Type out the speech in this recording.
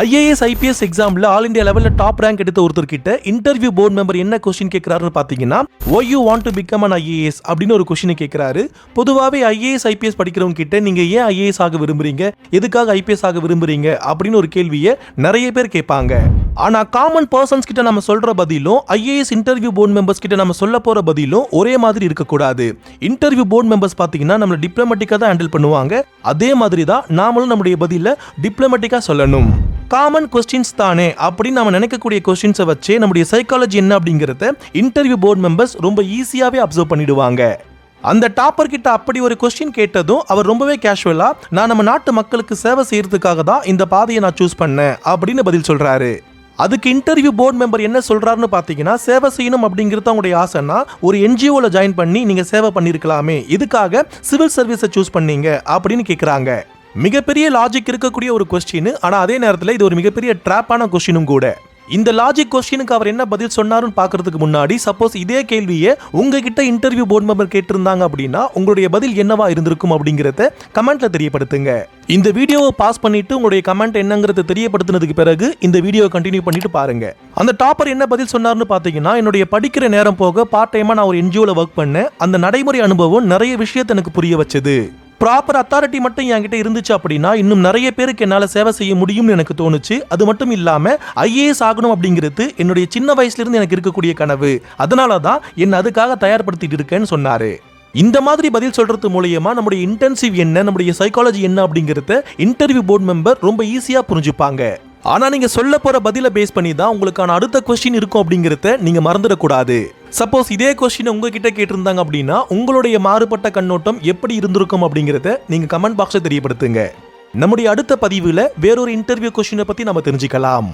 IAS IPS எக்ஸாம்ல all India லெவல்ல top rank எடுத்த ஒருத்தர் கிட்ட இன்டர்வியூ போர்டு மெம்பர் என்ன क्वेश्चन கேக்குறாருன்னு பாத்தீங்கன்னா why you want to become an IAS அப்படின ஒரு क्वेश्चन கேக்குறாரு. பொதுவாவே IAS IPS படிக்கிறவங்க கிட்ட நீங்க ஏன் IAS ஆக விரும்புறீங்க, எதுக்காக IPS ஆக விரும்புறீங்க அப்படின ஒரு கேள்வியை நிறைய பேர் கேட்பாங்க. ஆனா காமன் பர்சன்ஸ் கிட்ட நம்ம சொல்ற பதிலும் IAS இன்டர்வியூ போர்டு மெம்பர்ஸ் கிட்ட நம்ம சொல்ல போற பதிலும் ஒரே மாதிரி இருக்க கூடாது. இன்டர்வியூ போர்டு மெம்பர்ஸ் பாத்தீங்கன்னா நம்மள டிப்ளமேட்டிக்கா தான் ஹேண்டில் பண்ணுவாங்க. அதே மாதிரி தான் நாமளும் நம்மளுடைய பதில டிப்ளமேட்டிக்கா சொல்லணும். காமன் क्वेश्चंस தானே அப்படின்னு நாம நினைக்கக்கூடிய क्वेश्चंஸை வச்சே நம்மளுடைய சைக்காலஜி என்ன அப்படிங்கறத இன்டர்வியூ போர்டு மெம்பர்ஸ் ரொம்ப ஈஸியாவே அப்சர்வ் பண்ணிடுவாங்க. அந்த டாப்பர் கிட்ட அப்படி ஒரு क्वेश्चन கேட்டதும் அவர் ரொம்பவே கேஷுவலா நான் நம்ம நாட்டு மக்களுக்கு சேவை செய்யறதுக்காக தான் இந்த பாதையை நான் சூஸ் பண்ணேன் அப்படின்னு பதில் சொல்றாரு. அதுக்கு இன்டர்வியூ போர்டு மெம்பர் என்ன சொல்றாருன்னு பாத்தீங்கன்னா சேவை செய்யணும் அப்படிங்கிறது அவங்களுடைய ஆசைன்னா ஒரு NGOல ஜாயின் பண்ணி நீங்க சேவை பண்ணிருக்கலாமே, இதுக்காக சிவில் சர்வீஸை சூஸ் பண்ணீங்க அப்படின்னு கேக்குறாங்க. மிகப்பெரிய லாஜிக் இருக்கக்கூடிய ஒரு क्वेश्चन, ஆனா அதே நேரத்தில் இது ஒரு மிகப்பெரிய ட்ராப்பான क्वेश्चனும் கூட. இந்த லாஜிக் क्वेश्चனுக்கு அவர் என்ன பதில் சொன்னாருன்னு பார்க்கிறதுக்கு முன்னாடி சப்போஸ் இதே கேள்வியை உங்ககிட்ட இன்டர்வியூ போர்டு மெம்பர் கேட்டிருந்தாங்க அப்படின்னா உங்களுடைய பதில் என்னவா இருந்திருக்கும் அப்படிங்கறத கமெண்ட்ல தெரியப்படுத்துங்க. இந்த வீடியோவை பாஸ் பண்ணிட்டு உங்களுடைய கமெண்ட் என்னங்கறத தெரியப்படுத்தினதுக்கு பிறகு இந்த வீடியோ கண்டினியூ பண்ணிட்டு பாருங்க. அந்த டாப்பர் என்ன பதில் சொன்னார்னு பாத்தீங்கன்னா என்னுடைய படிக்கிற நேரம் போக பார்ட் டைமா நான் ஒரு NGOல ஒர்க் பண்ணேன். அந்த நடைமுறை அனுபவம் நிறைய விஷயத்தை எனக்கு புரிய வச்சது. ப்ராப்பர் அத்தாரிட்டி மட்டும் என்கிட்ட இருந்துச்சு அப்படின்னா இன்னும் நிறைய பேருக்கு என்னால் சேவை செய்ய முடியும்னு எனக்கு தோணுச்சு. அது மட்டும் இல்லாமல் IAS ஆகணும் அப்படிங்கிறது என்னுடைய சின்ன வயசுலேருந்து எனக்கு இருக்கக்கூடிய கனவு. அதனால தான் என்னை அதுக்காக தயார்படுத்திட்டு இருக்கேன்னு சொன்னார். இந்த மாதிரி பதில் சொல்றது மூலமா நம்முடைய இன்டென்சிவ் என்ன, நம்முடைய சைக்காலஜி என்ன அப்படிங்கிறத இன்டர்வியூ போர்டு மெம்பர் ரொம்ப ஈஸியாக புரிஞ்சுப்பாங்க. ஆனா நீங்க சொல்ல போற பதில பேஸ் பண்ணி தான் உங்களுக்கான அடுத்த क्वेश्चन இருக்கும் அப்படிங்கறத நீங்க மறந்துடக்கூடாது. சப்போஸ் இதே क्वेश्चन உங்ககிட்ட கேட்டிருந்தாங்க அப்படின்னா உங்களுடைய மாறுபட்ட கண்ணோட்டம் எப்படி இருந்திருக்கும் அப்படிங்கறத நீங்க கமெண்ட் பாக்ஸ்ல தெரியப்படுத்துங்க. நம்முடைய அடுத்த பதிவுல வேறொரு இன்டர்வியூ क्वेश्चனை பத்தி நம்ம தெரிஞ்சுக்கலாம்.